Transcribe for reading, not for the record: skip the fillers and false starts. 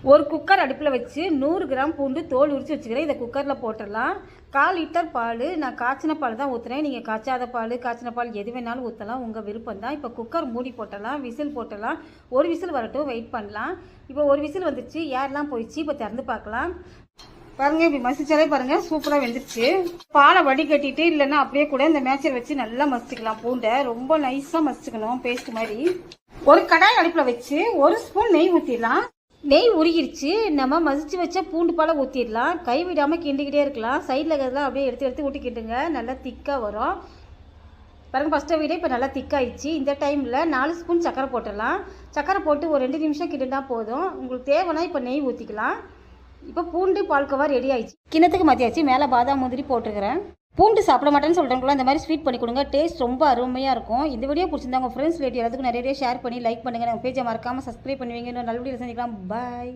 ஒரு குக்கர் அடுப்பில் வச்சு 100 கிராம் பூண்டு தோல் உரித்து வச்சுக்கிறேன். இதை குக்கரில் போட்டுடலாம். 1/4 லிட்டர் பால், நான் காய்ச்சின பால் தான் ஊற்றுறேன். நீங்கள் காய்ச்சாத பால், காய்ச்சின பால் எது வேணாலும் ஊற்றலாம், உங்கள் விருப்பம் தான். இப்போ குக்கர் மூடி போட்டலாம், விசில் போட்டலாம். ஒரு விசில் வரட்டும், வெயிட் பண்ணலாம். இப்போ ஒரு விசில் வந்துடுச்சு, ஏர்லாம் போயிடுச்சு. இப்போ திறந்து பார்க்கலாம். பாருங்கள், இப்படி மசிச்சாலே பாருங்கள் சூப்பராக வெந்துருச்சு. பாலை வடிகட்டிட்டு இல்லைன்னா அப்படியே கூட இந்த மேட்சர் வச்சு நல்லா மசிச்சுக்கலாம். பூண்டை ரொம்ப நைஸாக மசிச்சுக்கணும், பேஸ்ட் மாதிரி. ஒரு கடாய் அடுப்பில் வச்சு 1 ஸ்பூன் நெய் ஊற்றிடலாம். நெய் உருகிருச்சு. நம்ம மசிச்சு வச்ச பூண்டு பாலை ஊற்றிடலாம். கை விடாமல் கிண்டிக்கிட்டே இருக்கலாம். சைடில் இருக்கிறதெல்லாம் அப்படியே எடுத்து ஊட்டிக்கிட்டுங்க, நல்லா திக்காக வரும். பாருங்கள், ஃபஸ்ட்டை விட இப்போ நல்லா திக்காயிடுச்சு. இந்த டைமில் 4 ஸ்பூன் சக்கரை போட்டுடலாம். சக்கரை போட்டு ஒரு 2 நிமிஷம் கிண்டுனா போதும். உங்களுக்கு தேவைன்னா இப்போ நெய் ஊற்றிக்கலாம். இப்போ பூண்டு பால்கோவா ரெடி ஆயிடுச்சு. கிணத்துக்கு மாற்றியாச்சு. மேலே பாதாம் முந்திரி போட்டுக்கிறேன். பூண்டு சாப்பிட மாட்டேன்னு சொல்கிறவங்களா இந்த மாதிரி ஸ்வீட் பண்ணி கொடுங்க. டேஸ்ட் ரொம்ப அருமையாக இருக்கும். இந்த வீடியோ பிடிச்சிருந்தா உங்கள் ஃப்ரெண்ட்ஸ் ரிலேட்டிவ் எல்லாத்துக்கும் நிறைய ஷேர் பண்ணி லைக் பண்ணுங்கள். நம்ம பேஜை மறக்காமல் சப்ஸ்கிரைப் பண்ணுவீங்க. இன்னும் நல்ல வீடியோ சந்திக்கலாம். பாய்.